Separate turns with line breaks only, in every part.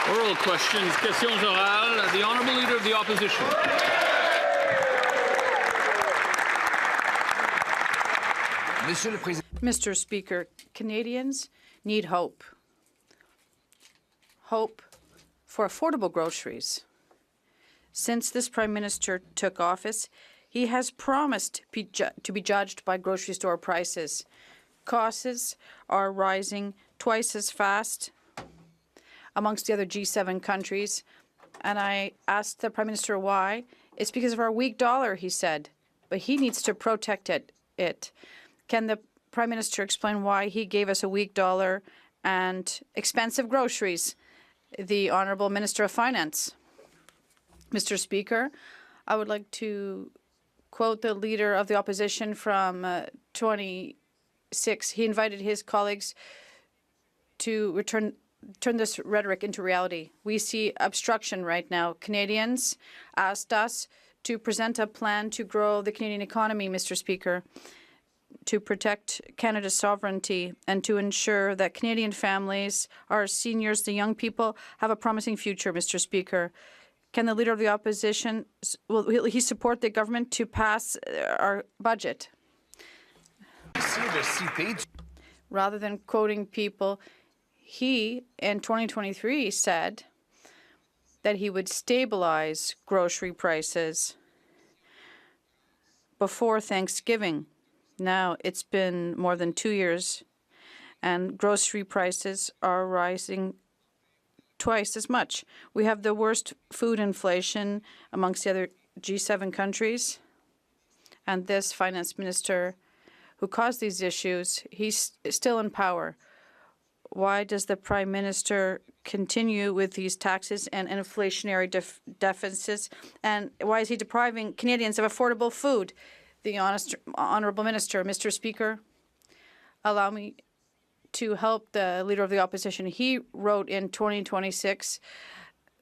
Oral questions, questions orales. The Honourable Leader of the Opposition.
Mr. Speaker, Canadians need hope. Hope for affordable groceries. Since this Prime Minister took office, he has promised to be judged by grocery store prices. Costs are rising twice as fast amongst the other G7 countries. And I asked the Prime Minister why. It's because of our weak dollar, he said. But he needs to protect it. Can the Prime Minister explain why he gave us a weak dollar and expensive groceries? The Honourable Minister of Finance. Mr. Speaker, I would like to quote the Leader of the Opposition from 26. He invited his colleagues to turn this rhetoric into reality. We see obstruction right now. Canadians asked us to present a plan to grow the Canadian economy, Mr. Speaker, to protect Canada's sovereignty and to ensure that Canadian families, our seniors, the young people, have a promising future, Mr. Speaker. Can the Leader of the Opposition, will he support the government to pass our budget? Rather than quoting people, he, in 2023, said that he would stabilize grocery prices before Thanksgiving. Now, it's been more than 2 years, and grocery prices are rising twice as much. We have the worst food inflation amongst the other G7 countries, and this finance minister who caused these issues, he's still in power. Why does the Prime Minister continue with these taxes and inflationary deficits, and why is he depriving Canadians of affordable food? The Honourable Minister. Mr. Speaker, allow me to help the Leader of the Opposition. He wrote in 2026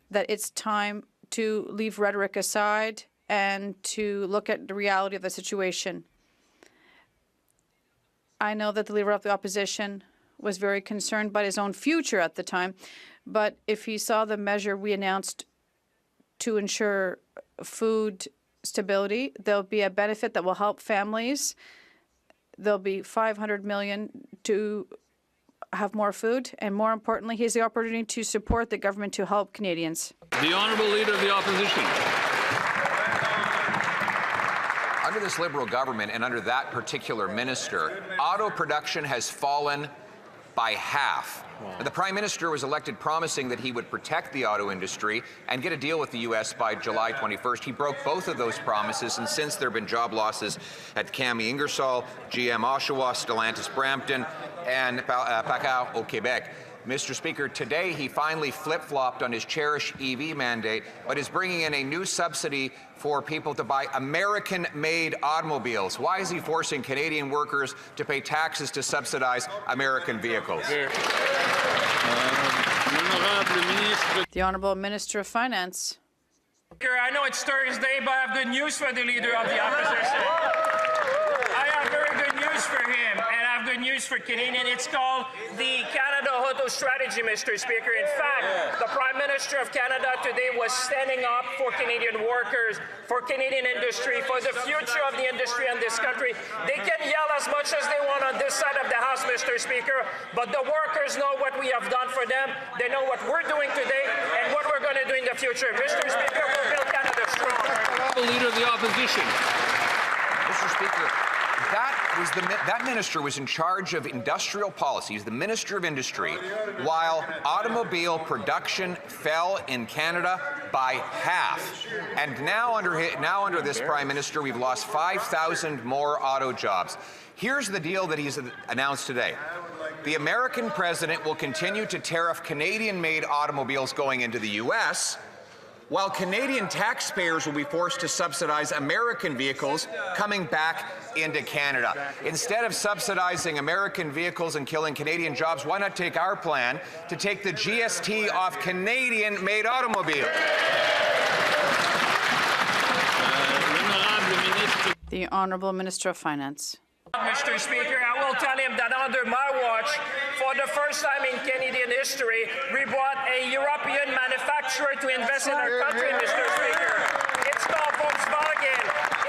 that it's time to leave rhetoric aside and to look at the reality of the situation. I know that the Leader of the Opposition was very concerned about his own future at the time, but if he saw the measure we announced to ensure food stability, there'll be a benefit that will help families. There'll be $500 million to have more food, and more importantly, he has the opportunity to support the government to help Canadians.
The Honourable Leader of the Opposition.
Under this Liberal government and under that particular minister, auto production has fallen by half. Wow. The Prime Minister was elected promising that he would protect the auto industry and get a deal with the U.S. by July 21st. He broke both of those promises, and since there have been job losses at Cami Ingersoll, GM Oshawa, Stellantis Brampton, and PACCAR au Québec. Mr. Speaker, today he finally flip-flopped on his cherished EV mandate, but is bringing in a new subsidy for people to buy American-made automobiles. Why is he forcing Canadian workers to pay taxes to subsidize American vehicles?
The Honourable Minister of Finance.
I know it's Thursday, but I have good news for the Leader of the Opposition. I have very good news for him, and I have good news for Canadians. It's called the Canada Auto Strategy, Mr. Speaker. In fact, the Prime Minister of Canada today was standing up for Canadian workers, for Canadian industry, for the future of the industry in this country. They can yell as much as they want on this side of the House, Mr. Speaker, but the workers know what we have done for them. They know what we're doing today and what we're going to do in the future. Mr. Speaker, we'll build Canada strong.
The Leader of the Opposition.
Mr. Speaker, that minister was in charge of industrial policy. He's the Minister of Industry, while automobile production fell in Canada by half. And now under this Prime Minister, we've lost 5,000 more auto jobs. Here's the deal that he's announced today. The American president will continue to tariff Canadian-made automobiles going into the U.S., while Canadian taxpayers will be forced to subsidize American vehicles coming back into Canada. Instead of subsidizing American vehicles and killing Canadian jobs, why not take our plan to take the GST off Canadian-made automobiles?
The Honourable Minister of Finance.
Mr. Speaker, I will tell him that under my watch, for the first time in Canadian history, we brought a European sure to invest in our country, Mr. Speaker. It's called Volkswagen.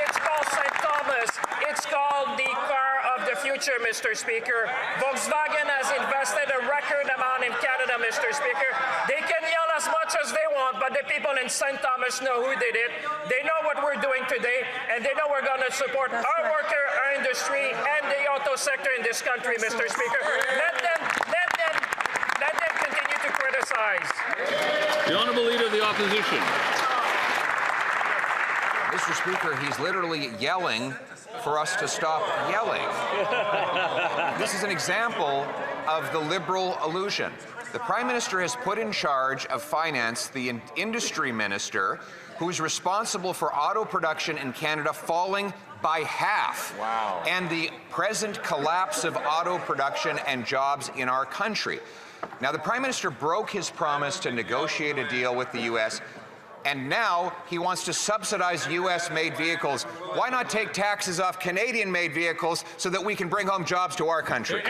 It's called St. Thomas. It's called the car of the future, Mr. Speaker. Volkswagen has invested a record amount in Canada, Mr. Speaker. They can yell as much as they want, but the people in St. Thomas know who did it. They know what we're doing today, and they know we're going to support our worker, our industry, and the auto sector in this country, Mr. Speaker. Let them continue to criticize.
The Honourable Leader of the Opposition.
Mr. Speaker, he's literally yelling for us to stop yelling. This is an example of the Liberal illusion. The Prime Minister has put in charge of finance the industry minister who's responsible for auto production in Canada falling by half. Wow. And the present collapse of auto production and jobs in our country. Now, the Prime Minister broke his promise to negotiate a deal with the U.S., and now he wants to subsidize U.S.-made vehicles. Why not take taxes off Canadian-made vehicles so that we can bring home jobs to our country?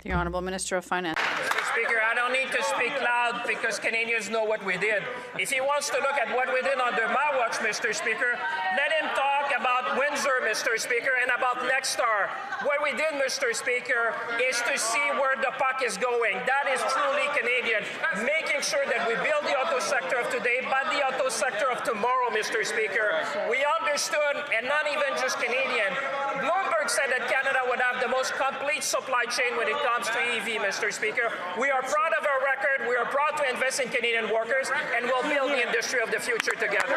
The Honourable Minister of Finance.
Mr. Speaker, I don't need to speak loud because Canadians know what we did. If he wants to look at what we did under my watch, Mr. Speaker, let him talk about Windsor, Mr. Speaker, and about Nexstar. What we did, Mr. Speaker, is to see where the puck is going. That is truly Canadian. Making sure that we build the auto sector of today, but the auto sector of tomorrow, Mr. Speaker. We understood, and not even just Canadian, Bloomberg said that Canada would have the most complete supply chain when it comes to EV, Mr. Speaker. We are proud of our record. We are proud to invest in Canadian workers, and we'll build the industry of the future together.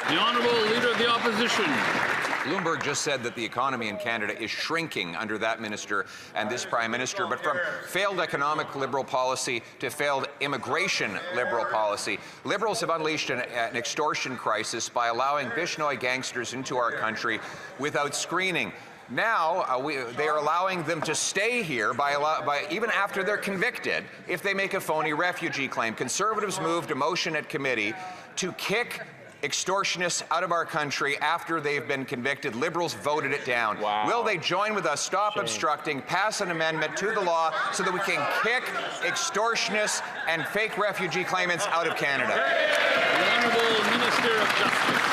The Honourable Leader of the Opposition.
Bloomberg just said that the economy in Canada is shrinking under that minister and this Prime Minister, but from failed economic Liberal policy to failed immigration Liberal policy, Liberals have unleashed an extortion crisis by allowing Bishnoi gangsters into our country without screening. Now, they are allowing them to stay here by even after they're convicted if they make a phony refugee claim. Conservatives moved a motion at committee to kick extortionists out of our country after they've been convicted. Liberals voted it down. Wow. Will they join with us, stop obstructing, pass an amendment to the law so that we can kick extortionists and fake refugee claimants out of Canada?
The Honourable Minister of Justice.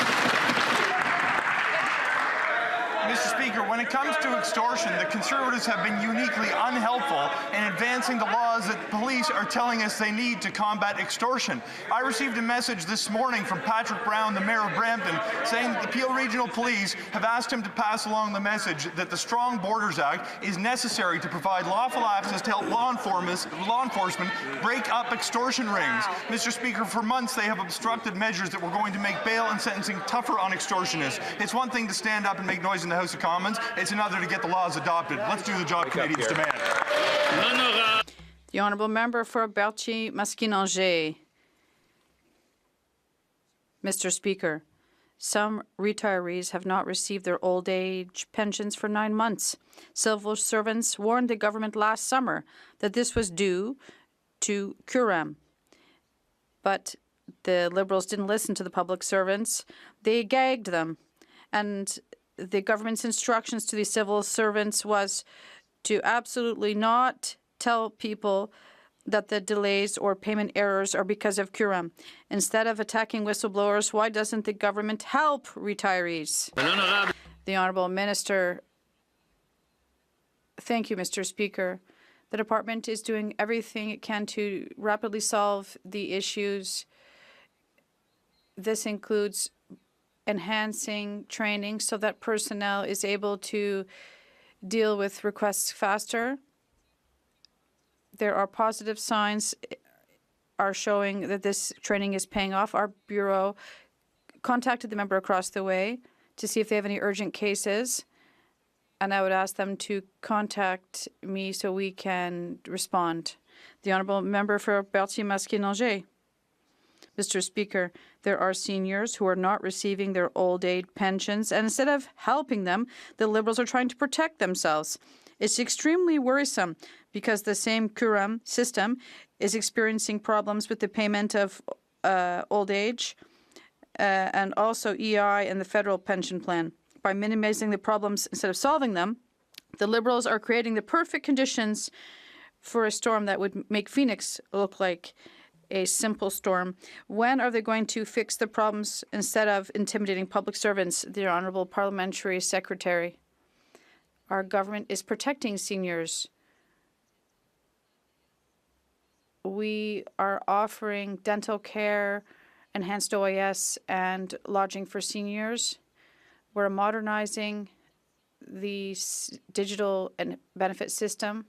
Mr. Speaker, when it comes to extortion, the Conservatives have been uniquely unhelpful in advancing the laws that police are telling us they need to combat extortion. I received a message this morning from Patrick Brown, the Mayor of Brampton, saying that the Peel Regional Police have asked him to pass along the message that the Strong Borders Act is necessary to provide lawful access to help law enforcement break up extortion rings. Mr. Speaker, for months they have obstructed measures that were going to make bail and sentencing tougher on extortionists. It's one thing to stand up and make noise in the House of Commons. It's another to get the laws adopted. Let's do the job Canadians demand.
The Honourable Member for Berthier-Maskinangé. Mr. Speaker, some retirees have not received their old age pensions for 9 months. Civil servants warned the government last summer that this was due to Curam. But the Liberals didn't listen to the public servants. They gagged them. And the government's instructions to the civil servants was to absolutely not tell people that the delays or payment errors are because of Curam. Instead of attacking whistleblowers, why doesn't the government help retirees? The Honourable Minister. Thank you, Mr. Speaker. The department is doing everything it can to rapidly solve the issues. This includes enhancing training so that personnel is able to deal with requests faster. There are positive signs are showing that this training is paying off. Our bureau contacted the member across the way to see if they have any urgent cases, and I would ask them to contact me so we can respond. The Honourable Member for Berthier-Maskinangé. Mr. Speaker, there are seniors who are not receiving their old age pensions, and instead of helping them, the Liberals are trying to protect themselves. It's extremely worrisome because the same Curam system is experiencing problems with the payment of old age and also EI and the federal pension plan. By minimizing the problems instead of solving them, the Liberals are creating the perfect conditions for a storm that would make Phoenix look like a simple storm. When are they going to fix the problems instead of intimidating public servants? The Honourable Parliamentary Secretary. Our government is protecting seniors. We are offering dental care, enhanced OAS, and lodging for seniors. We're modernizing the digital and benefit system.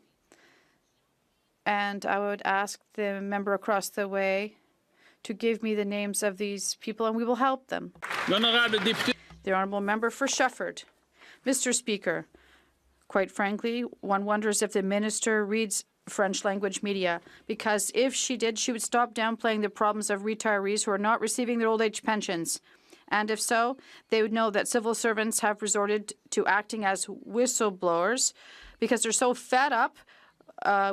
And I would ask the member across the way to give me the names of these people, and we will help them. The Honourable Member for Shefford. Mr. Speaker, quite frankly, one wonders if the minister reads French language media, because if she did, she would stop downplaying the problems of retirees who are not receiving their old age pensions. And if so, they would know that civil servants have resorted to acting as whistleblowers because they're so fed up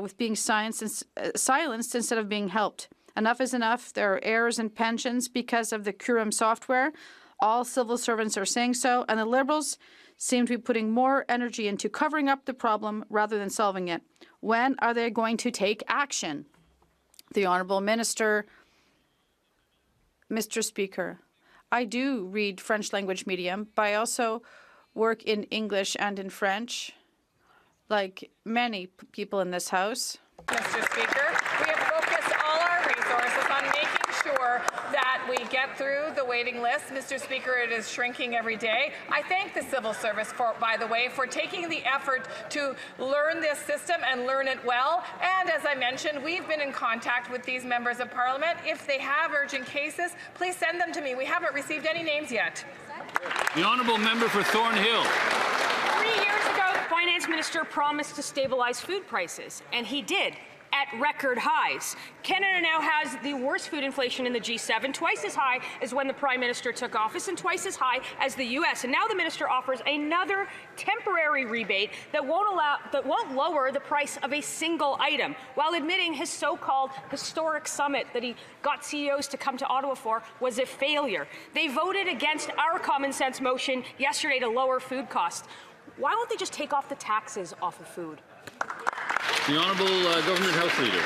with being silenced instead of being helped. Enough is enough. There are errors in pensions because of the Curum software. All civil servants are saying so, and the Liberals seem to be putting more energy into covering up the problem rather than solving it. When are they going to take action? The Honourable Minister. Mr. Speaker, I do read French language medium, but I also work in English and in French, like many people in this House.
Mr. Speaker, we have focused all our resources on making sure that we get through the waiting list. Mr. Speaker, it is shrinking every day. I thank the civil service, by the way, for taking the effort to learn this system and learn it well. And as I mentioned, we've been in contact with these members of Parliament. If they have urgent cases, please send them to me. We haven't received any names yet.
The Honourable Member for Thornhill.
3 years ago, the Finance Minister promised to stabilize food prices, and he did, at record highs. Canada now has the worst food inflation in the G7, twice as high as when the Prime Minister took office and twice as high as the U.S. And now the Minister offers another temporary rebate that won't lower the price of a single item, while admitting his so-called historic summit that he got CEOs to come to Ottawa for was a failure. They voted against our common sense motion yesterday to lower food costs. Why won't they just take off the taxes off of food?
The Honourable Government House Leader.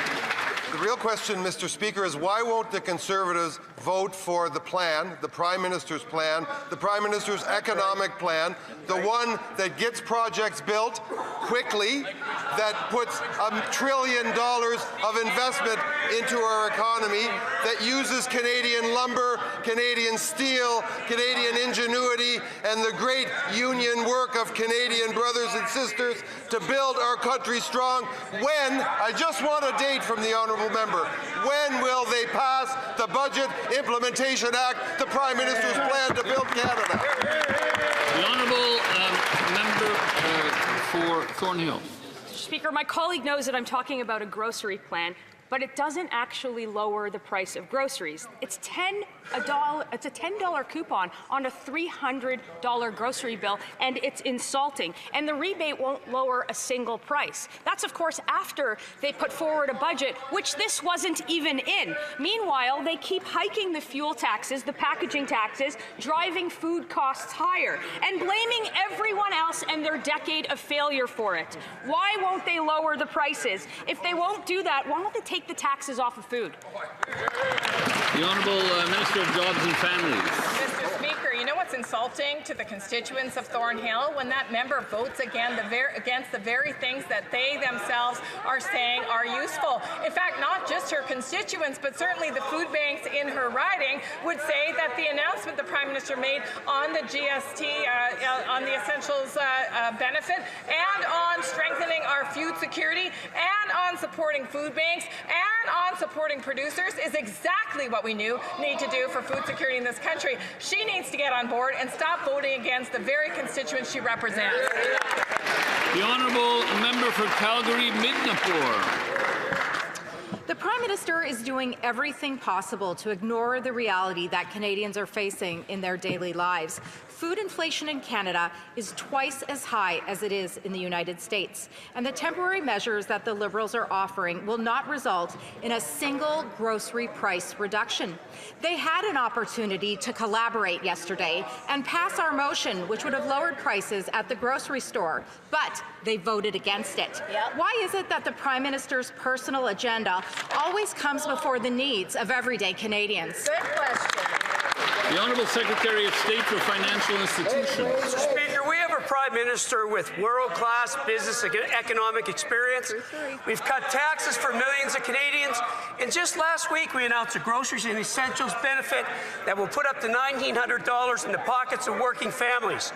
The real question, Mr. Speaker, is why won't the Conservatives vote for the plan, the Prime Minister's plan, the Prime Minister's economic plan, the one that gets projects built quickly, that puts $1 trillion of investment into our economy, that uses Canadian lumber, Canadian steel, Canadian ingenuity, and the great union work of Canadian brothers and sisters to build our country strong? When, I just want a date from the Honourable Member, when will they pass the Budget Implementation Act, the Prime Minister's plan to build Canada?
The Honourable Member for Thornhill.
Speaker, my colleague knows that I'm talking about a grocery plan, but it doesn't actually lower the price of groceries. It's a $10 coupon on a $300 grocery bill, and it's insulting. And the rebate won't lower a single price. That's, of course, after they put forward a budget, which this wasn't even in. Meanwhile, they keep hiking the fuel taxes, the packaging taxes, driving food costs higher, and blaming everyone else and their decade of failure for it. Why won't they lower the prices? If they won't do that, why won't they take the taxes off of food?
The Honourable Minister of Jobs and Families.
Mr. Speaker, you know what's insulting to the constituents of Thornhill? When that member votes against the very things that they themselves are saying are useful. In fact, not just her constituents, but certainly the food banks in her riding would say that the announcement the Prime Minister made on the GST, on the essentials benefit, and on strengthening our food security, and on supporting food banks, and on supporting producers is exactly what we need to do for food security in this country. She needs to get on board and stop voting against the very constituents she represents.
The Honourable Member for Calgary Midnapore.
The Prime Minister
Minister is doing everything possible to ignore the reality that Canadians are facing in their daily lives. Food inflation in Canada is twice as high as it is in the United States, and the temporary measures that the Liberals are offering will not result in a single grocery price reduction. They had an opportunity to collaborate yesterday and pass our motion, which would have lowered prices at the grocery store, but they voted against it. Why is it that the Prime Minister's personal agenda always comes before the needs of everyday Canadians?
Good question.
The Honourable Secretary of State for Financial Institutions.
Mr. Speaker, we have a Prime Minister with world-class business and economic experience. We've cut taxes for millions of Canadians, and just last week we announced a groceries and essentials benefit that will put up to $1,900 in the pockets of working families.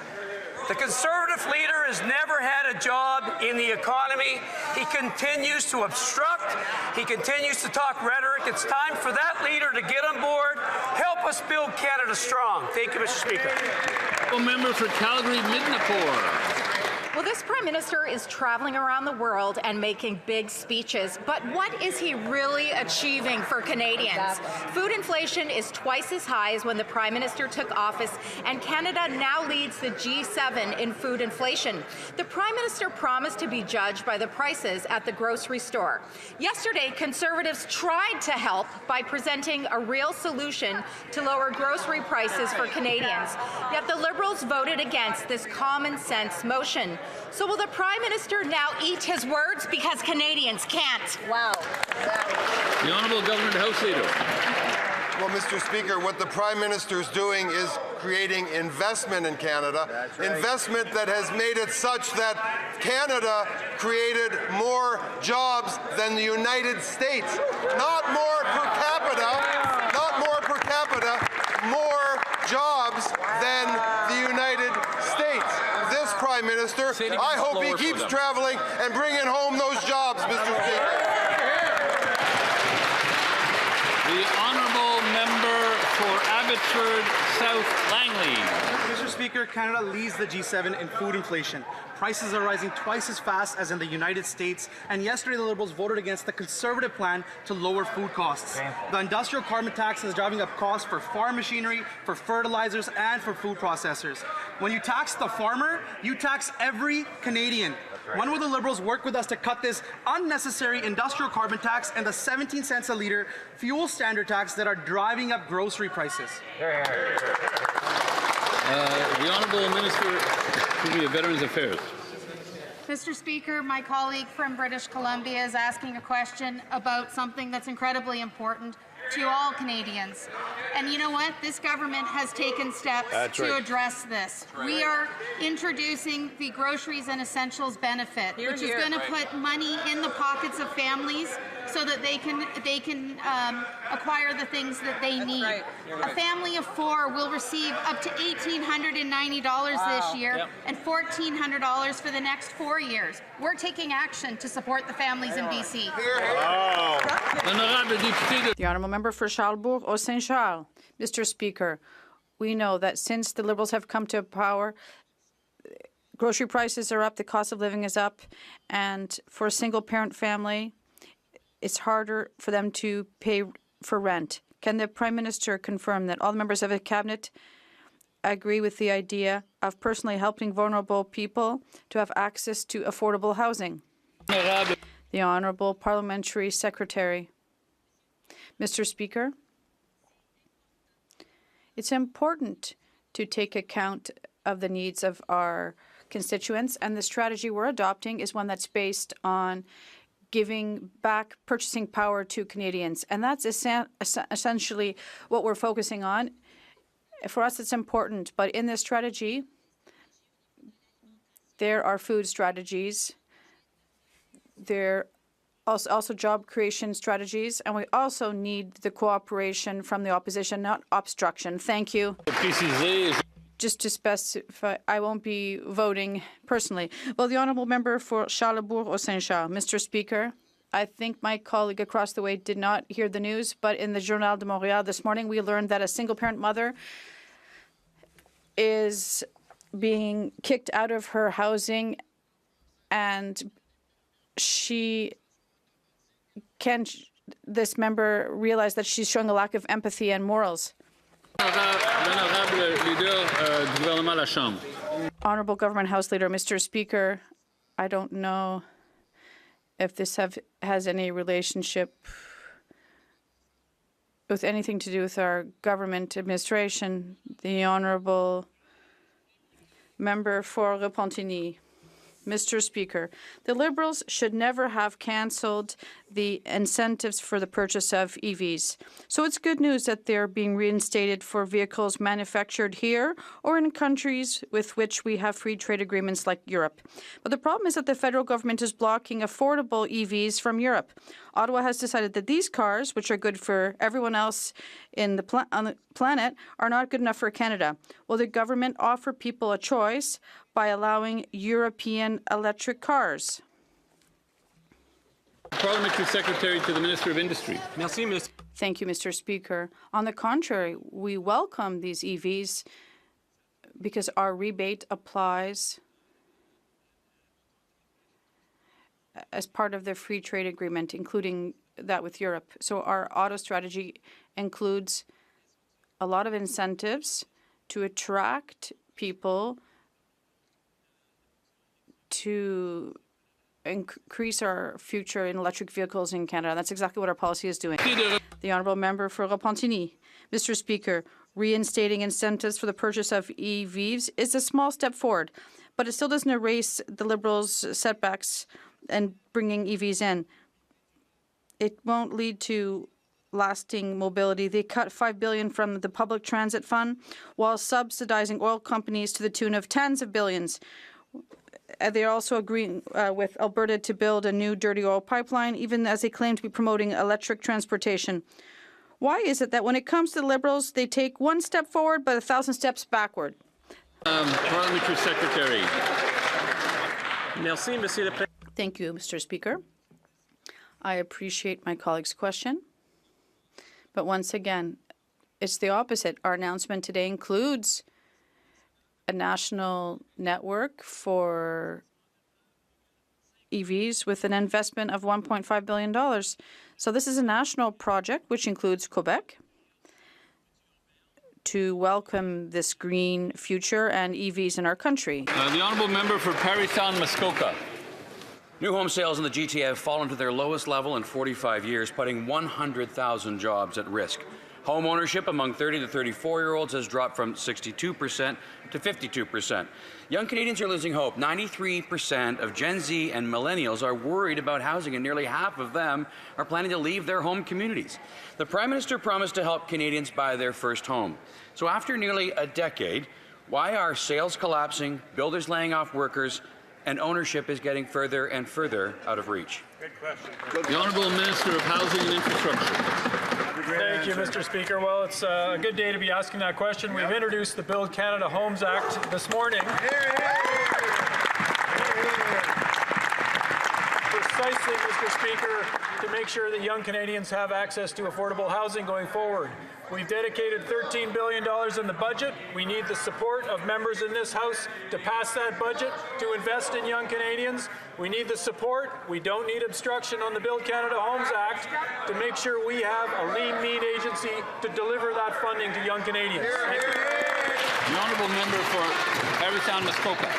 The Conservative leader has never had a job in the economy. He continues to obstruct. He continues to talk rhetoric. It's time for that leader to get on board, help us build Canada strong. Thank you, Mr. Speaker.
Member for Calgary-Midnapore.
Well, this Prime Minister is traveling around the world and making big speeches, but what is he really achieving for Canadians? Food inflation is twice as high as when the Prime Minister took office, and Canada now leads the G7 in food inflation. The Prime Minister promised to be judged by the prices at the grocery store. Yesterday, Conservatives tried to help by presenting a real solution to lower grocery prices for Canadians, yet the Liberals voted against this common sense motion. So will the Prime Minister now eat his words because Canadians can't?
Wow.
The Honourable Government House Leader.
Well, Mr. Speaker, what the Prime Minister is doing is creating investment in Canada, investment that has made it such that Canada created more jobs than the United States. Not more per capita, more jobs than the United States. This Prime Minister, I hope he keeps traveling and bringing home those jobs, Mr. Speaker.
The Honourable Member for Abbotsford South Langley.
Mr. Speaker, Canada leads the G7 in food inflation. Prices are rising twice as fast as in the United States, and yesterday the Liberals voted against the Conservative plan to lower food costs. The industrial carbon tax is driving up costs for farm machinery, for fertilizers, and for food processors. When you tax the farmer, you tax every Canadian. When will the Liberals work with us to cut this unnecessary industrial carbon tax and the 17 cents a litre fuel standard tax that are driving up grocery prices?
The Honourable Minister for Veterans Affairs.
Mr. Speaker, my colleague from British Columbia is asking a question about something that's incredibly important to all Canadians. And you know what? This government has taken steps to address this. We are introducing the groceries and essentials benefit, which is going to put money in the pockets of families so that they can acquire the things that they need. A family of 4 will receive up to $1,890 this year and $1,400 for the next 4 years. We're taking action to support the families in BC.
The Honourable Member for Charlebourg au Saint-Charles. Mr. Speaker, we know that since the Liberals have come to power, grocery prices are up, the cost of living is up, and for a single-parent family, it's harder for them to pay for rent. Can the Prime Minister confirm that all the members of his cabinet agree with the idea of personally helping vulnerable people to have access to affordable housing? The Honourable Parliamentary Secretary. Mr. Speaker, it's important to take account of the needs of our constituents, and the strategy we're adopting is one that's based on giving back purchasing power to Canadians. And that's essentially what we're focusing on. For us, it's important. But in this strategy, there are food strategies. There are also job creation strategies. And we also need the cooperation from the opposition, not obstruction. Thank you. Just to specify, I won't be voting personally. Well, the Honourable Member for Charlebourg au Saint-Charles. Mr. Speaker, I think my colleague across the way did not hear the news, but in the Journal de Montréal this morning, we learned that a single-parent mother is being kicked out of her housing, and this member realize that she's showing a lack of empathy and morals.
L'honorable leader du gouvernement La Chambre.
Honorable Government House Leader, Mr. Speaker, I don't know if this has any relationship with anything to do with our government administration. The Honorable Member for Repentigny. Mr. Speaker, the Liberals should never have cancelled the incentives for the purchase of EVs. So it's good news that they're being reinstated for vehicles manufactured here or in countries with which we have free trade agreements like Europe. But the problem is that the federal government is blocking affordable EVs from Europe. Ottawa has decided that these cars, which are good for everyone else on the planet, are not good enough for Canada. Will the government offer people a choice by allowing European electric cars?
Parliamentary Secretary to the Minister of Industry.
Thank you, Mr. Speaker. On the contrary, we welcome these EVs because our rebate applies as part of the free trade agreement, including that with Europe. So our auto strategy includes a lot of incentives to attract people to increase our future in electric vehicles in Canada. That's exactly what our policy is doing. The Honourable Member for Repentigny. Mr. Speaker, reinstating incentives for the purchase of EVs is a small step forward, but it still doesn't erase the Liberals' setbacks and bringing EVs in. It won't lead to lasting mobility. They cut $5 billion from the public transit fund while subsidizing oil companies to the tune of tens of billions. They're also agreeing with Alberta to build a new dirty oil pipeline, even as they claim to be promoting electric transportation. Why is it that when it comes to the Liberals, they take one step forward but 1,000 steps backward?
Parliamentary Secretary.
Thank you, Mr. Speaker. I appreciate my colleague's question. But once again, it's the opposite. Our announcement today includes a national network for EVs with an investment of $1.5 billion. So this is a national project which includes Quebec to welcome this green future and EVs in our country.
The Honourable Member for Parry Sound Muskoka.
New home sales in the GTA have fallen to their lowest level in 45 years, putting 100,000 jobs at risk. Home ownership among 30 to 34-year-olds has dropped from 62% to 52%. Young Canadians are losing hope. 93% of Gen Z and millennials are worried about housing, and nearly half of them are planning to leave their home communities. The Prime Minister promised to help Canadians buy their first home. So after nearly a decade, why are sales collapsing, builders laying off workers, and ownership is getting further and further out of reach?
Good question. The Honourable Minister of Housing and Infrastructure.
Thank you, Mr. Speaker. Well, it's a good day to be asking that question. We've introduced the Build Canada Homes Act this morning. Precisely, Mr. Speaker, to make sure that young Canadians have access to affordable housing going forward. We've dedicated $13 billion in the budget. We need the support of members in this House to pass that budget, to invest in young Canadians. We need the support. We don't need obstruction on the Build Canada Homes Act to make sure we have a lean, mean agency to deliver that funding to young Canadians. Thank you.
The Honourable Member for Parry Sound Muskoka.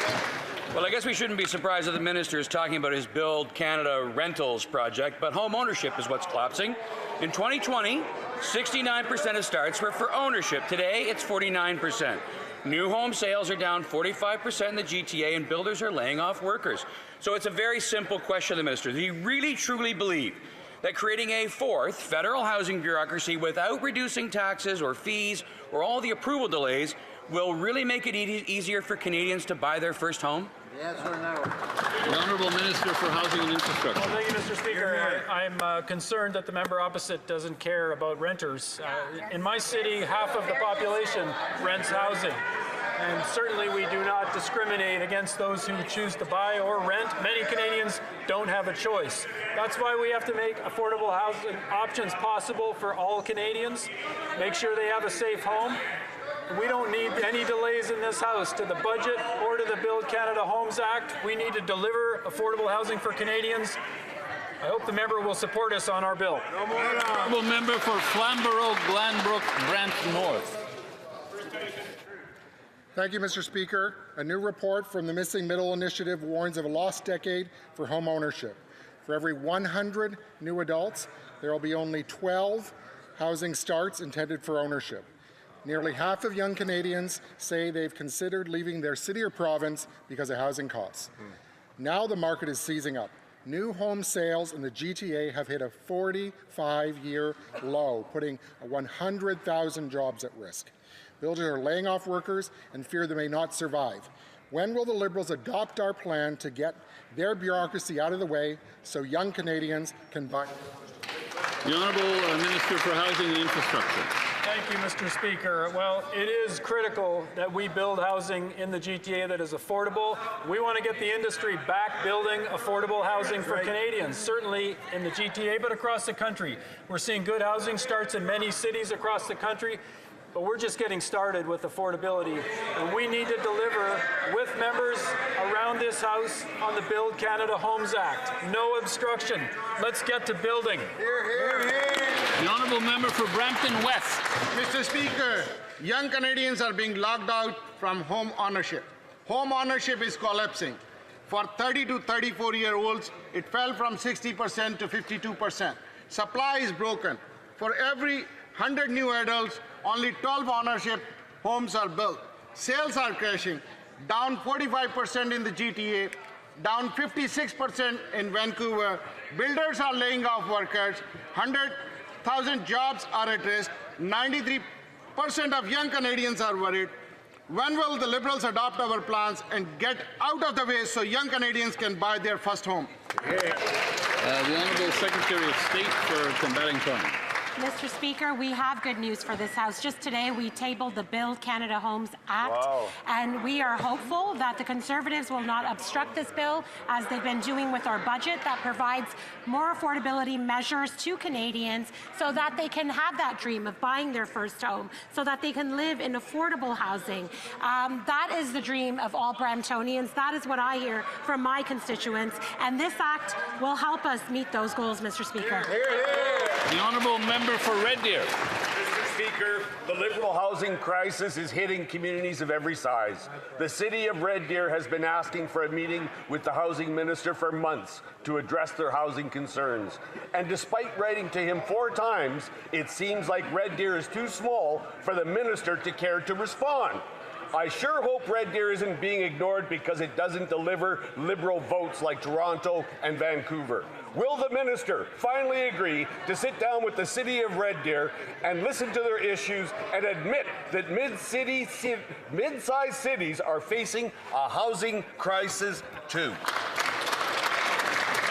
Well, I guess we shouldn't be surprised that the minister is talking about his Build Canada Rentals project, but home ownership is what's collapsing. In 2020, 69% of starts were for ownership. Today, it's 49%. New home sales are down 45% in the GTA, and builders are laying off workers. So it's a very simple question to the minister. Do you really, truly believe that creating a fourth federal housing bureaucracy without reducing taxes or fees or all the approval delays will really make it easier for Canadians to buy their first home?
Yes or no? The Honourable Minister for Housing and Infrastructure.
Well, thank you, Mr. Speaker. I'm concerned that the member opposite doesn't care about renters. In my city, half of the population rents housing. And certainly we do not discriminate against those who choose to buy or rent. Many Canadians don't have a choice. That's why we have to make affordable housing options possible for all Canadians, make sure they have a safe home. We don't need any delays in this House to the budget or to the Build Canada Homes Act. We need to deliver affordable housing for Canadians. I hope the member will support us on our bill.
Honourable member for Flamborough, Glanbrook, Brant North.
Thank you, Mr. Speaker. A new report from the Missing Middle Initiative warns of a lost decade for home ownership. For every 100 new adults, there will be only 12 housing starts intended for ownership. Nearly half of young Canadians say they've considered leaving their city or province because of housing costs. Now the market is seizing up. New home sales in the GTA have hit a 45-year low, putting 100,000 jobs at risk. Builders are laying off workers and fear they may not survive. When will the Liberals adopt our plan to get their bureaucracy out of the way so young Canadians can buy?
The Honourable Minister for Housing and Infrastructure.
Thank you, Mr. Speaker. Well, it is critical that we build housing in the GTA that is affordable. We want to get the industry back building affordable housing for Canadians, certainly in the GTA, but across the country. We're seeing good housing starts in many cities across the country, but we're just getting started with affordability. And we need to deliver with members around this House on the Build Canada Homes Act. No obstruction. Let's get to building.
Hear, hear, hear.
The Honourable Member for Brampton West.
Mr. Speaker, young Canadians are being locked out from home ownership. Home ownership is collapsing. For 30 to 34-year-olds, it fell from 60% to 52%. Supply is broken. For every 100 new adults, only 12 ownership homes are built. Sales are crashing, down 45% in the GTA, down 56% in Vancouver. Builders are laying off workers. 100,000 jobs are at risk. 93% of young Canadians are worried. When will the Liberals adopt our plans and get out of the way so young Canadians can buy their first home?
The Honourable Secretary of State for Combating Crime.
Mr. Speaker, we have good news for this House. Just today, we tabled the Build Canada Homes Act, and we are hopeful that the Conservatives will not obstruct this bill, as they've been doing with our budget that provides more affordability measures to Canadians so that they can have that dream of buying their first home, so that they can live in affordable housing. That is the dream of all Brantonians. That is what I hear from my constituents, and this Act will help us meet those goals, Mr. Speaker.
The Honourable Member for Red Deer.
Mr. Speaker, the Liberal housing crisis is hitting communities of every size. The City of Red Deer has been asking for a meeting with the Housing Minister for months to address their housing concerns. And despite writing to him 4 times, it seems like Red Deer is too small for the Minister to care to respond. I sure hope Red Deer isn't being ignored because it doesn't deliver Liberal votes like Toronto and Vancouver. Will the Minister finally agree to sit down with the City of Red Deer and listen to their issues and admit that mid-sized cities are facing a housing crisis too?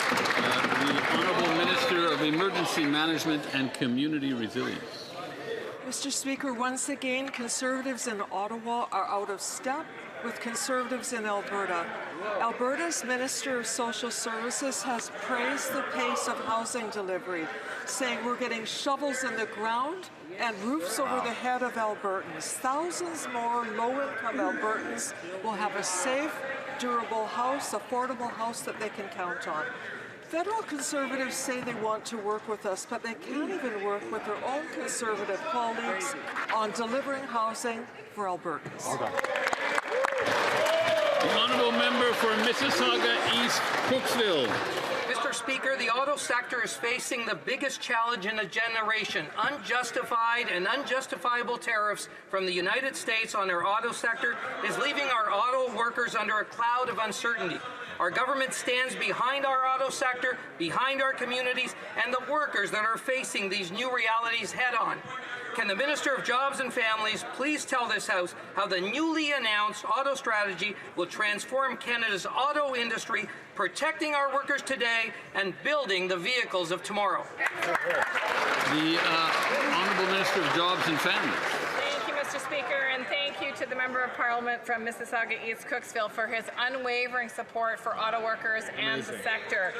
The Honourable Minister of Emergency Management and Community Resilience.
Mr. Speaker, once again, Conservatives in Ottawa are out of step with Conservatives in Alberta. Alberta's Minister of Social Services has praised the pace of housing delivery, saying we're getting shovels in the ground and roofs over the head of Albertans. Thousands more low-income Albertans will have a safe, durable house, affordable house that they can count on. Federal Conservatives say they want to work with us, but they can't even work with their own Conservative colleagues on delivering housing for Albertans.
The Honourable Member for Mississauga East, Cooksville.
Mr. Speaker, the auto sector is facing the biggest challenge in a generation. Unjustified and unjustifiable tariffs from the United States on our auto sector is leaving our auto workers under a cloud of uncertainty. Our government stands behind our auto sector, behind our communities, and the workers that are facing these new realities head-on. Can the Minister of Jobs and Families please tell this House how the newly announced auto strategy will transform Canada's auto industry, protecting our workers today and building the vehicles of tomorrow?
The Honourable Minister of Jobs and Families.
Thank you, Mr. Speaker, and thank you to the Member of Parliament from Mississauga East Cooksville for his unwavering support for auto workers and the sector.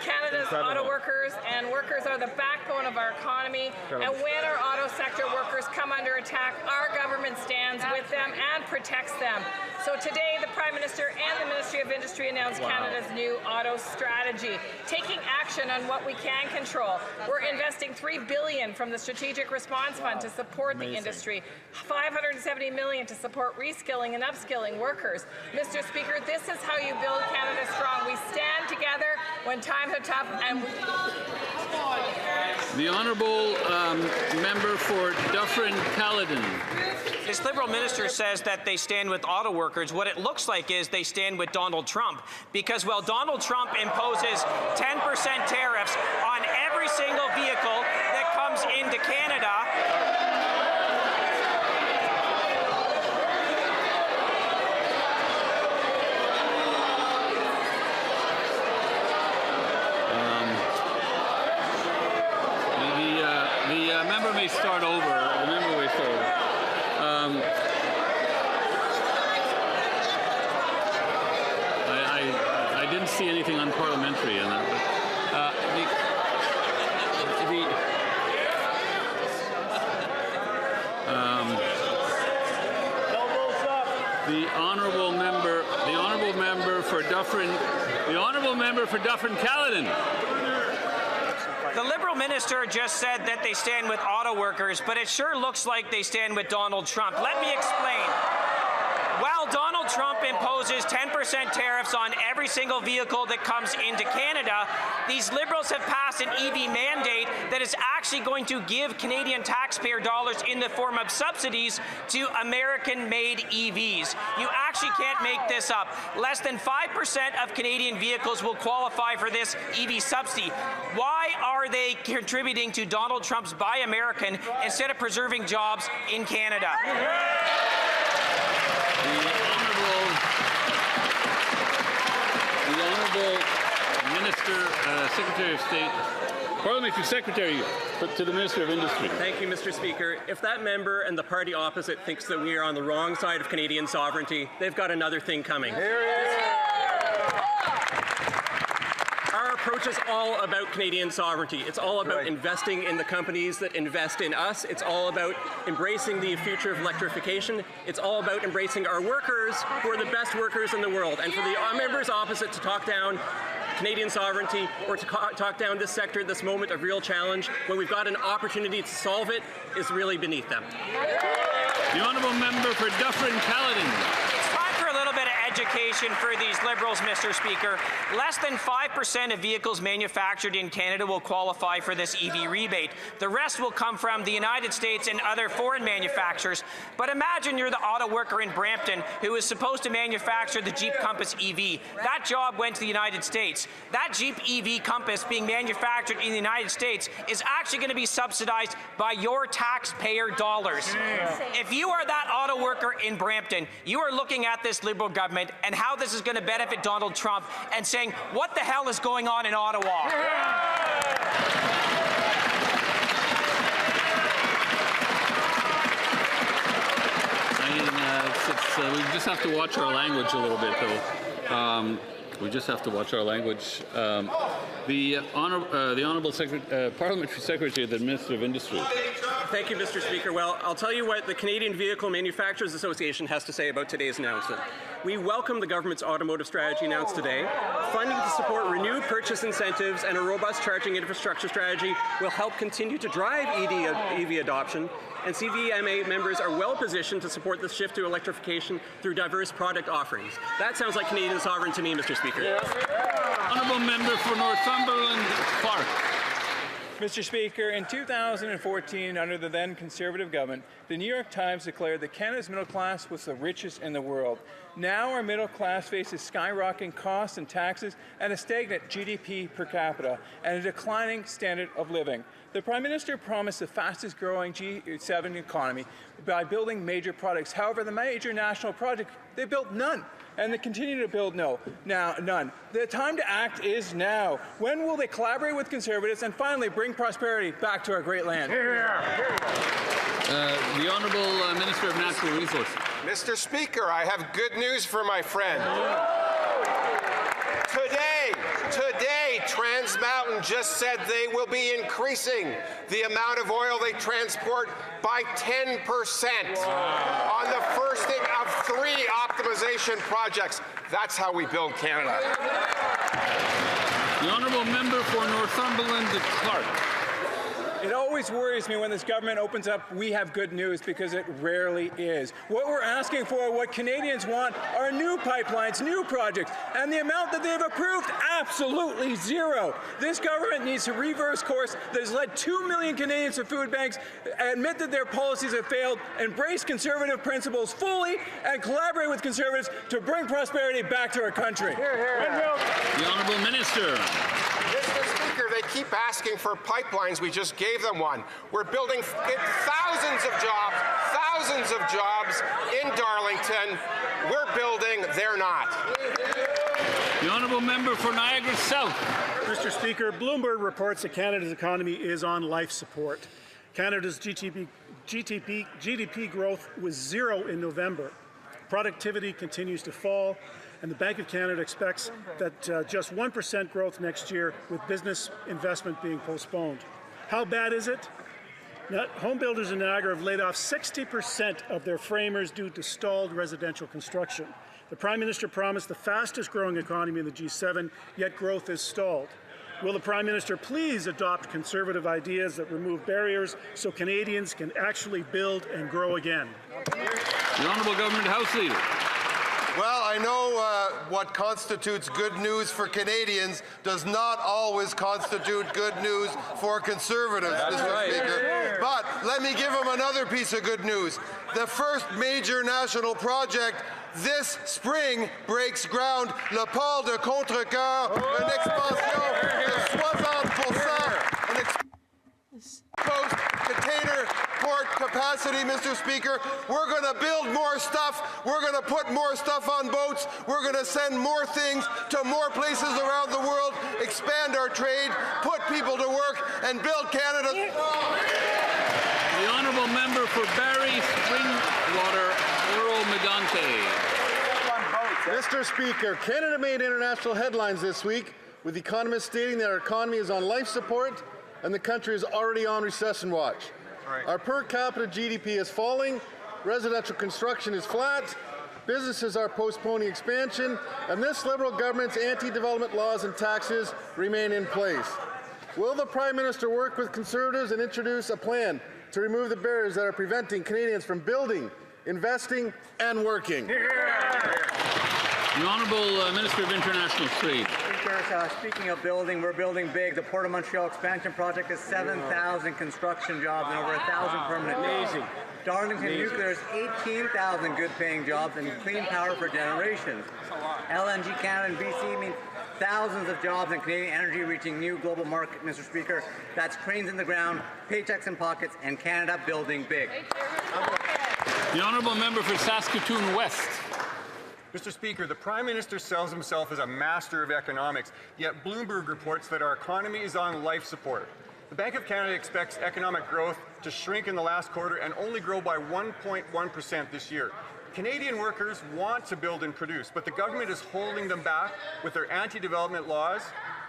Canada's auto workers and workers are the backbone of our economy, and when our auto sector workers come under attack, our government stands with them and protects them. So today, the Prime Minister and the Ministry of Industry announced Canada's new auto strategy, taking action on what we can control. We're investing $3 billion from the Strategic Response Fund to support the industry, $570 million to support reskilling and upskilling workers. Mr. Speaker, this is how you build Canada strong. We stand together when times are tough, and
The honourable member for Dufferin-Caledon.
This Liberal minister says that they stand with auto workers. What it looks like is they stand with Donald Trump, because while Donald Trump imposes 10% tariffs on every single vehicle that comes into Canada,
the member may start over. The member may start over. I didn't see anything unparliamentary in that. The honourable member for Dufferin-Caledon.
the Liberal minister just said that they stand with auto workers, but it sure looks like they stand with Donald Trump. Let me explain. While Donald Trump imposes 10% tariffs on every single vehicle that comes into Canada, these Liberals have passed an EV mandate that is actually going to give Canadian taxpayer dollars in the form of subsidies to American-made EVs. You actually can't make this up. Less than 5% of Canadian vehicles will qualify for this EV subsidy. Why are they contributing to Donald Trump's Buy American instead of preserving jobs in Canada?
The Honourable Minister, Secretary of State, Parliamentary Secretary to the Minister of Industry.
Thank you, Mr. Speaker. If that member and the party opposite thinks that we are on the wrong side of Canadian sovereignty, they've got another thing coming. Our approach is all about Canadian sovereignty. It's all about investing in the companies that invest in us. It's all about embracing the future of electrification. It's all about embracing our workers, who are the best workers in the world. And for the members opposite to talk down Canadian sovereignty or to talk down this sector at this moment of real challenge, when we've got an opportunity to solve it, is really beneath them.
The honourable member for Dufferin-Caledon.
Education for these Liberals, Mr. Speaker. Less than 5% of vehicles manufactured in Canada will qualify for this EV rebate. The rest will come from the United States and other foreign manufacturers. But imagine you're the auto worker in Brampton who is supposed to manufacture the Jeep Compass EV. That job went to the United States. That Jeep EV Compass being manufactured in the United States is actually going to be subsidized by your taxpayer dollars. If you are that auto worker in Brampton, you are looking at this Liberal government and how this is going to benefit Donald Trump and saying, what the hell is going on in Ottawa?
We just have to watch our language a little bit, though. We just have to watch our language. The Honourable Parliamentary Secretary of the Minister of Industry.
Thank you, Mr. Speaker. Well, I'll tell you what the Canadian Vehicle Manufacturers Association has to say about today's announcement. We welcome the government's automotive strategy announced today. Funding to support renewed purchase incentives and a robust charging infrastructure strategy will help continue to drive EV adoption, and CVMA members are well positioned to support the shift to electrification through diverse product offerings. That sounds like Canadian sovereignty to me, Mr. Speaker.
Honourable member for Northumberland Park.
Mr. Speaker, in 2014, under the then Conservative government, the New York Times declared that Canada's middle class was the richest in the world. Now our middle class faces skyrocketing costs and taxes and a stagnant GDP per capita and a declining standard of living. The Prime Minister promised the fastest growing G7 economy by building major projects. However, the major national project, they built none. And they continue to build none. The time to act is now. When will they collaborate with Conservatives and finally bring prosperity back to our great land?
The Honourable Minister of Natural Resources.
Mr. Speaker, I have good news for my friend. Today, Trans Mountain just said they will be increasing the amount of oil they transport by 10% on the first of 3 optimization projects. That's how we build Canada.
The honourable member for Northumberland Clark.
It always worries me when this government opens up, we have good news, because it rarely is. What we're asking for, what Canadians want, are new pipelines, new projects, and the amount that they've approved, absolutely zero. This government needs to reverse course that has led 2 million Canadians to food banks, admit that their policies have failed, embrace conservative principles fully, and collaborate with Conservatives to bring prosperity back to our country.
The honourable minister.
Mr. Speaker, they keep asking for pipelines. We just gave them one. We're building thousands of jobs in Darlington. We're building, they're not.
The honourable member for Niagara South.
Mr. Speaker, Bloomberg reports that Canada's economy is on life support. Canada's GDP growth was 0 in November. Productivity continues to fall, and the Bank of Canada expects that just 1% growth next year, with business investment being postponed. How bad is it? Now, home builders in Niagara have laid off 60% of their framers due to stalled residential construction. The Prime Minister promised the fastest growing economy in the G7, yet growth is stalled. Will the Prime Minister please adopt conservative ideas that remove barriers so Canadians can actually build and grow again?
The Honourable Government House Leader.
Well, I know what constitutes good news for Canadians does not always constitute good news for Conservatives, Mr. Speaker. But let me give them another piece of good news. The first major national project this spring breaks ground, le port de Contrecoeur, une expansion de 60%, an exposed container port capacity, Mr. Speaker. We're going to build more stuff. We're going to put more stuff on boats. We're going to send more things to more places around the world, expand our trade, put people to work, and build Canada.
The honourable member for Barrie Springwater, Earl Medante.
Mr. Speaker, Canada made international headlines this week, with economists stating that our economy is on life support and the country is already on recession watch. Our per capita GDP is falling, residential construction is flat, businesses are postponing expansion, and this Liberal government's anti-development laws and taxes remain in place. Will the Prime Minister work with Conservatives and introduce a plan to remove the barriers that are preventing Canadians from building, investing, and working?
The Honourable Minister of International Trade.
Speaker, speaking of building, we're building big. The Port of Montreal expansion project is 7,000 construction jobs and over 1,000 permanent jobs. Darlington Nuclear is 18,000 good-paying jobs and clean power for generations. LNG Canada and BC means thousands of jobs and Canadian energy reaching new global market, Mr. Speaker. That's cranes in the ground, paychecks in pockets, and Canada building big.
The Honourable Member for Saskatoon West.
Mr. Speaker, the Prime Minister sells himself as a master of economics, yet Bloomberg reports that our economy is on life support. The Bank of Canada expects economic growth to shrink in the last quarter and only grow by 1.1% this year. Canadian workers want to build and produce, but the government is holding them back with their anti-development laws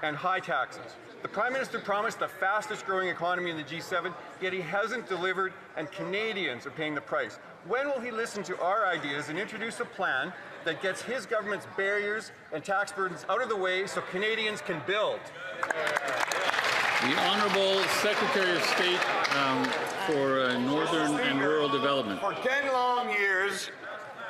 and high taxes. The Prime Minister promised the fastest growing economy in the G7, yet he hasn't delivered, and Canadians are paying the price. When will he listen to our ideas and introduce a plan that gets his government's barriers and tax burdens out of the way so Canadians can build?
The Honourable Secretary of State for Northern and Rural Development.
For 10 long years,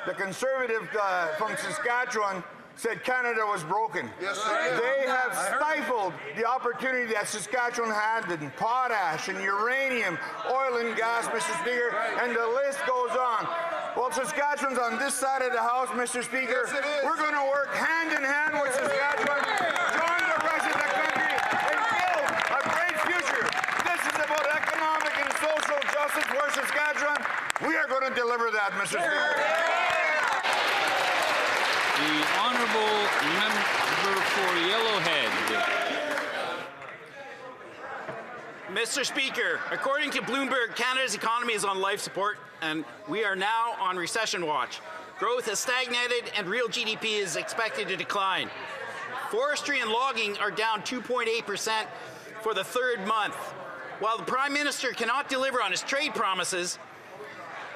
the Conservative from Saskatchewan said Canada was broken.
Yes, sir.
They have stifled the opportunity that Saskatchewan had in potash and uranium, oil and gas, Mr. Speaker, and the list goes on. Well, Saskatchewan's on this side of the House, Mr. Speaker.
Yes, it is.
We're going to work hand in hand with Saskatchewan, join the rest of the country, and build a great future. This is about economic and social justice for Saskatchewan. We are going to deliver that, Mr. Speaker.
The Honourable Member for Yellowhead.
Mr. Speaker, according to Bloomberg, Canada's economy is on life support, and we are now on recession watch. Growth has stagnated, and real GDP is expected to decline. Forestry and logging are down 2.8% for the third month. While the Prime Minister cannot deliver on his trade promises,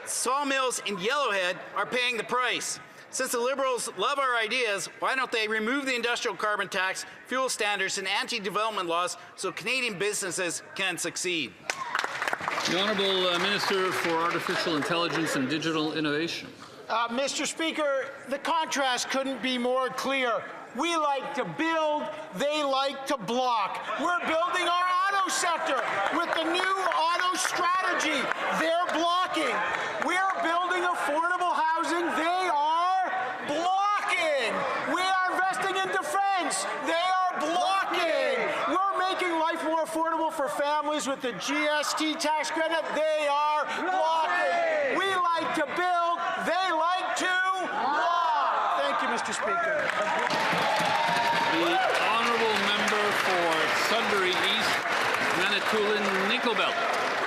sawmills in Yellowhead are paying the price. Since the Liberals love our ideas, why don't they remove the industrial carbon tax, fuel standards, and anti-development laws so Canadian businesses can succeed?
The Honourable Minister for Artificial Intelligence and Digital Innovation.
Mr. Speaker, the contrast couldn't be more clear. We like to build, they like to block. We're building our auto sector with the new auto strategy. They're blocking. We're building affordable housing. They are blocking. We are investing in defense. They are blocking. We're making life more affordable for families with the GST tax credit. They are blocking. We like to build. They like to block. Thank you, Mr. Speaker.
The Honourable Member for Sudbury East, Manitoulin-Nickel-Belt.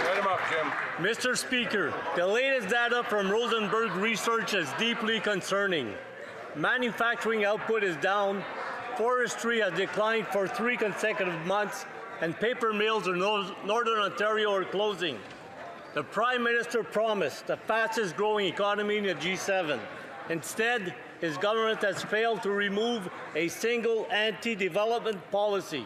Write him up, Jim. Mr. Speaker, the latest data from Rosenberg Research is deeply concerning. Manufacturing output is down, forestry has declined for 3 consecutive months, and paper mills in Northern Ontario are closing. The Prime Minister promised the fastest growing economy in the G7. Instead, his government has failed to remove a single anti-development policy.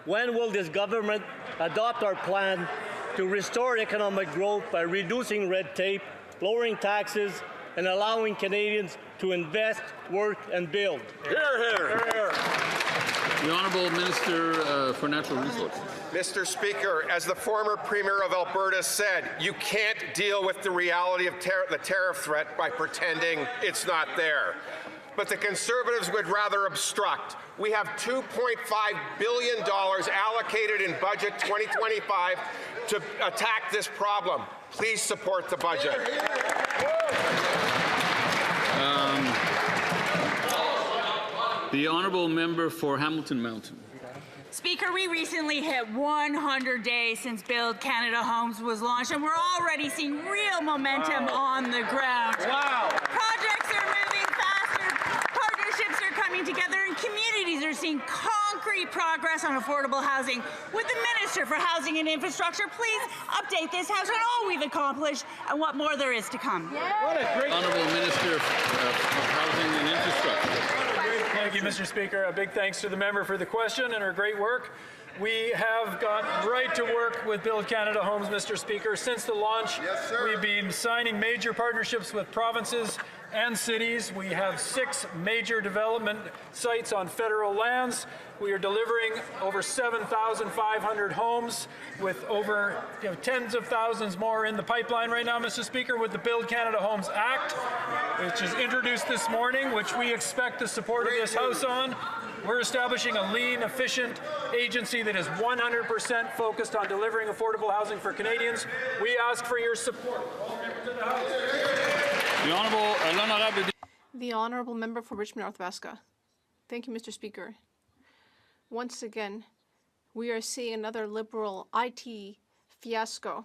When will this government adopt our plan to restore economic growth by reducing red tape, lowering taxes, and allowing Canadians to invest, work, and build?
Hear, hear. Hear.
The Honourable Minister for Natural Resources.
Mr. Speaker, as the former Premier of Alberta said, you can't deal with the reality of the tariff threat by pretending it's not there. But the Conservatives would rather obstruct. We have $2.5 billion allocated in Budget 2025 to attack this problem. Please support the budget.
The Honourable Member for Hamilton Mountain.
Speaker, we recently hit 100 days since Build Canada Homes was launched, and we're already seeing real momentum on the ground.
Wow.
Projects are moving faster, partnerships are coming together, and communities are seeing concrete progress on affordable housing. Would the Minister for Housing and Infrastructure please update this House on all we've accomplished and what more there is to come?
What a great
Honourable Minister of Housing and Infrastructure.
Thank you, Mr. Speaker. A big thanks to the member for the question and her great work. We have got right to work with Build Canada Homes, Mr. Speaker. Since the launch, we've been signing major partnerships with provinces and cities. We have 6 major development sites on federal lands. We are delivering over 7,500 homes with over tens of thousands more in the pipeline right now, Mr. Speaker, with the Build Canada Homes Act, which is introduced this morning, which we expect the support of this House on. We're establishing a lean, efficient agency that is 100% focused on delivering affordable housing for Canadians. We ask for your support.
The Honourable Member for Richmond North Vaska. Thank you, Mr. Speaker. Once again, we are seeing another Liberal IT fiasco.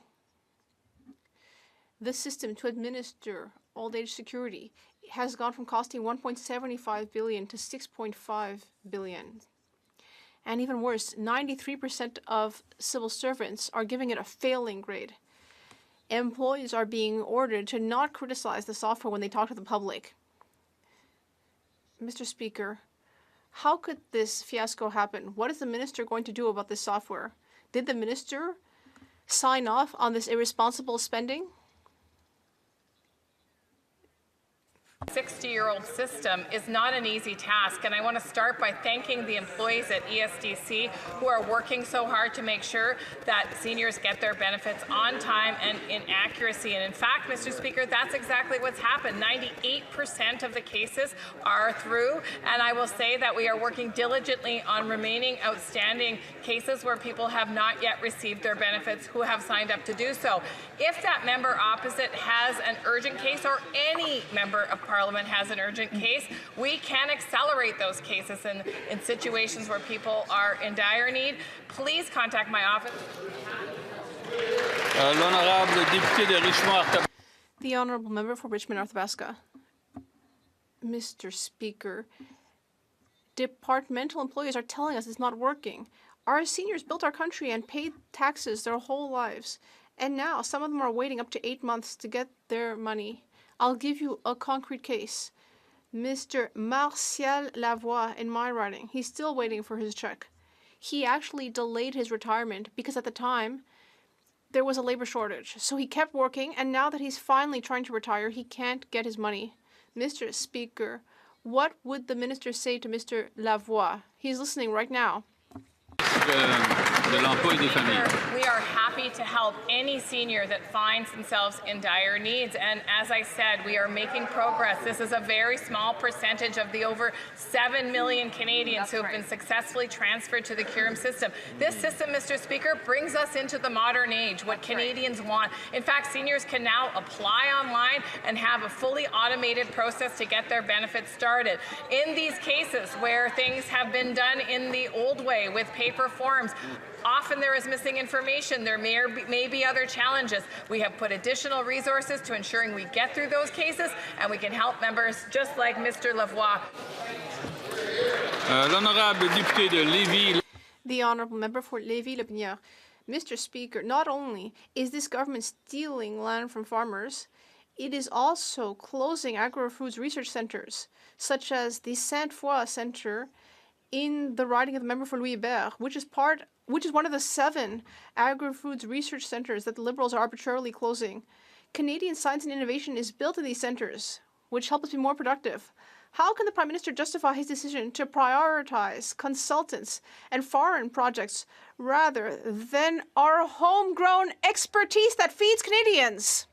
This system to administer old-age security has gone from costing $1.75 billion to $6.5 billion. And even worse, 93% of civil servants are giving it a failing grade. Employees are being ordered to not criticize the software when they talk to the public. Mr. Speaker, how could this fiasco happen? What is the minister going to do about this software? Did the minister sign off on this irresponsible spending?
60-year-old system is not an easy task, and I want to start by thanking the employees at ESDC who are working so hard to make sure that seniors get their benefits on time and in accuracy. And in fact, Mr. Speaker, that's exactly what's happened. 98% of the cases are through, and I will say that we are working diligently on remaining outstanding cases where people have not yet received their benefits who have signed up to do so. If that member opposite has an urgent case, or any member of Parliament has an urgent case, we can accelerate those cases in situations where people are in dire need. Please contact my office.
The Honourable Member for Richmond North Vaska. Mr. Speaker, departmental employees are telling us it's not working. Our seniors built our country and paid taxes their whole lives. And now some of them are waiting up to 8 months to get their money. I'll give you a concrete case. Mr. Martial Lavoie, in my writing, he's still waiting for his check. He actually delayed his retirement because at the time there was a labor shortage. So he kept working, and now that he's finally trying to retire, he can't get his money. Mr. Speaker, what would the minister say to Mr. Lavoie? He's listening right now.
We are happy to help any senior that finds themselves in dire needs. And as I said, we are making progress. This is a very small percentage of the over 7 million Canadians who have been successfully transferred to the CURM system. This system, Mr. Speaker, brings us into the modern age, what Canadians want. In fact, seniors can now apply online and have a fully automated process to get their benefits started. In these cases where things have been done in the old way with paper forms, often there is missing information. There may be other challenges. We have put additional resources to ensuring we get through those cases, and we can help members just like Mr. Lavoie.
L'honorable député de Lévis.
The honourable member for Lévis-Lobinière. Mr. Speaker, not only is this government stealing land from farmers, it is also closing agri-foods research centres, such as the Sainte-Foy Centre in the riding of the member for Louis-Hébert, which is one of the 7 agri-foods research centres that the Liberals are arbitrarily closing. Canadian science and innovation is built in these centres, which help us be more productive. How can the Prime Minister justify his decision to prioritise consultants and foreign projects rather than our homegrown expertise that feeds Canadians?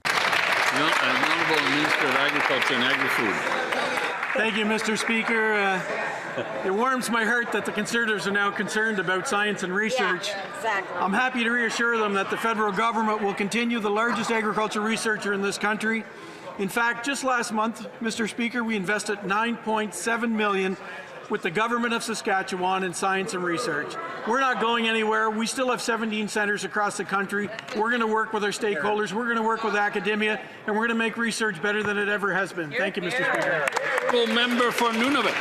The Honourable Minister of Agriculture and Agri-Food.
Thank you, Mr. Speaker. It warms my heart that the Conservatives are now concerned about science and research.
Yeah, exactly.
I'm happy to reassure them that the federal government will continue the largest agriculture researcher in this country. In fact, just last month, Mr. Speaker, we invested $9.7 million with the government of Saskatchewan in science and research. We're not going anywhere. We still have 17 centres across the country. We're going to work with our stakeholders. We're going to work with academia, and we're going to make research better than it ever has been. Thank you, Mr. Speaker.
Member for Nunavut.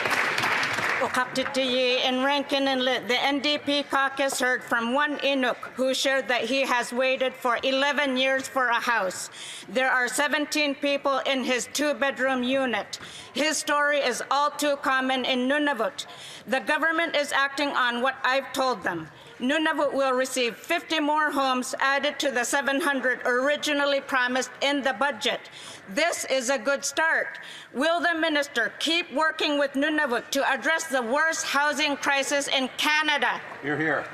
In Rankin Inlet, the NDP caucus heard from one Inuk who shared that he has waited for 11 years for a house. There are 17 people in his 2-bedroom unit. His story is all too common in Nunavut. The government is acting on what I've told them. Nunavut will receive 50 more homes added to the 700 originally promised in the budget. This is a good start. Will the minister keep working with Nunavut to address the worst housing crisis in Canada?
You're here.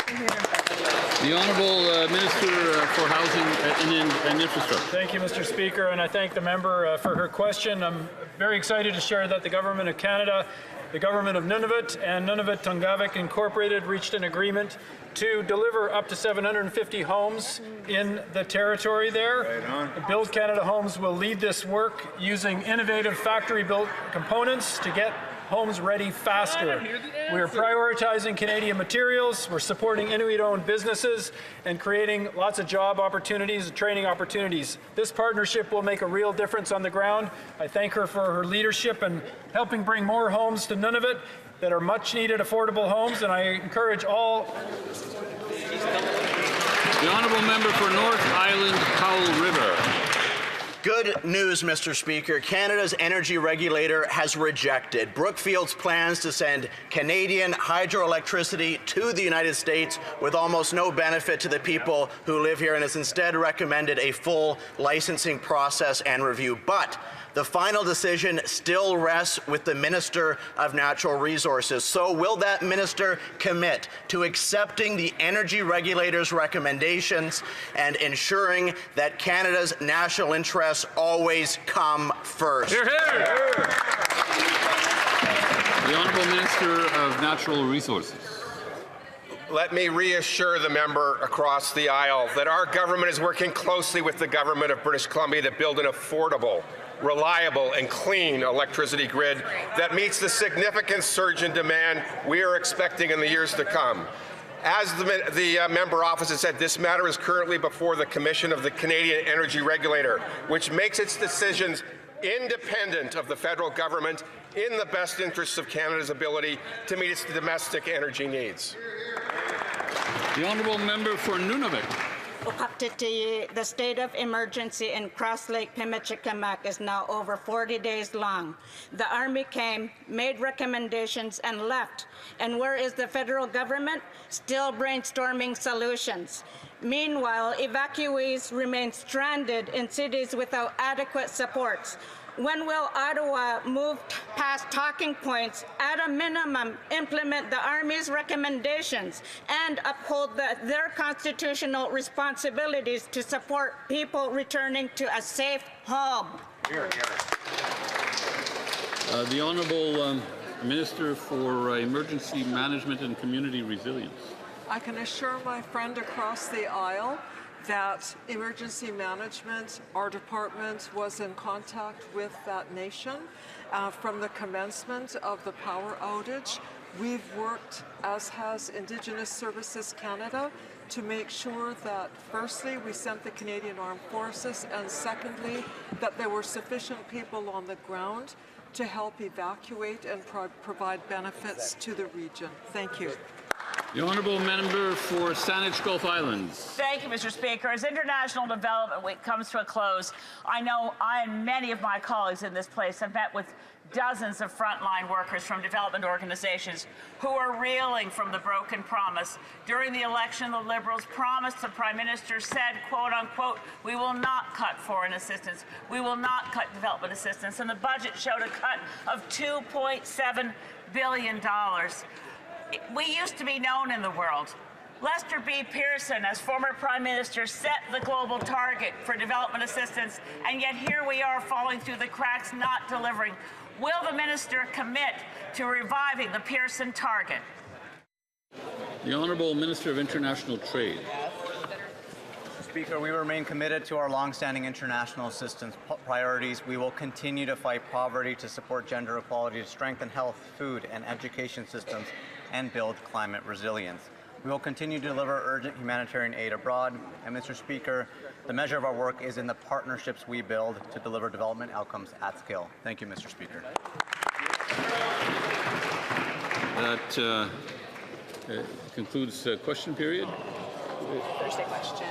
The Honourable Minister for Housing and Infrastructure.
Thank you, Mr. Speaker, and I thank the member for her question. I'm very excited to share that the Government of Canada, the Government of Nunavut, and Nunavut Tungavik Incorporated reached an agreement to deliver up to 750 homes in the territory there. Right. Build Canada Homes will lead this work using innovative factory-built components to get homes ready faster. We're prioritizing Canadian materials, we're supporting Inuit-owned businesses, and creating lots of job opportunities and training opportunities. This partnership will make a real difference on the ground. I thank her for her leadership and helping bring more homes to Nunavut that are much-needed affordable homes, and I encourage all...
The Honourable Member for North Island, Powell River.
Good news, Mr. Speaker. Canada's energy regulator has rejected Brookfield's plans to send Canadian hydroelectricity to the United States with almost no benefit to the people who live here, and has instead recommended a full licensing process and review. But the final decision still rests with the Minister of Natural Resources. So will that minister commit to accepting the energy regulator's recommendations and ensuring that Canada's national interests always come first?
Hear, hear. The Honourable Minister of Natural Resources.
Let me reassure the member across the aisle that our government is working closely with the government of British Columbia to build an affordable, reliable and clean electricity grid that meets the significant surge in demand we are expecting in the years to come. As the member opposite said, this matter is currently before the Commission of the Canadian Energy Regulator, which makes its decisions independent of the federal government in the best interests of Canada's ability to meet its domestic energy needs.
The honourable member for Nunavut.
The state of emergency in Cross Lake Pimicikamak is now over 40 days long. The Army came, made recommendations, and left. And where is the federal government? Still brainstorming solutions. Meanwhile, evacuees remain stranded in cities without adequate supports. When will Ottawa move past talking points, at a minimum implement the Army's recommendations, and uphold their constitutional responsibilities to support people returning to a safe home?
Here,
The Honourable Minister for Emergency Management and Community Resilience.
I can assure my friend across the aisle that emergency management, our department was in contact with that nation from the commencement of the power outage. We've worked, as has Indigenous Services Canada, to make sure that firstly we sent the Canadian Armed Forces, and secondly that there were sufficient people on the ground to help evacuate and provide benefits to the region. Thank you.
The Honourable Member for Saanich Gulf Islands.
Thank you, Mr. Speaker. As International Development Week comes to a close, I know I and many of my colleagues in this place have met with dozens of frontline workers from development organizations who are reeling from the broken promise. During the election, the Liberals promised, the Prime Minister said, quote unquote, we will not cut foreign assistance, we will not cut development assistance, and the budget showed a cut of $2.7 billion. We used to be known in the world. Lester B. Pearson, as former Prime Minister, set the global target for development assistance, and yet here we are falling through the cracks, not delivering. Will the Minister commit to reviving the Pearson target?
The Honourable Minister of International Trade.
Speaker, we remain committed to our long-standing international assistance priorities. We will continue to fight poverty, to support gender equality, to strengthen health, food, and education systems, and build climate resilience. We will continue to deliver urgent humanitarian aid abroad. And Mr. Speaker, the measure of our work is in the partnerships we build to deliver development outcomes at scale. Thank you, Mr. Speaker.
That concludes question period.
Thursday question.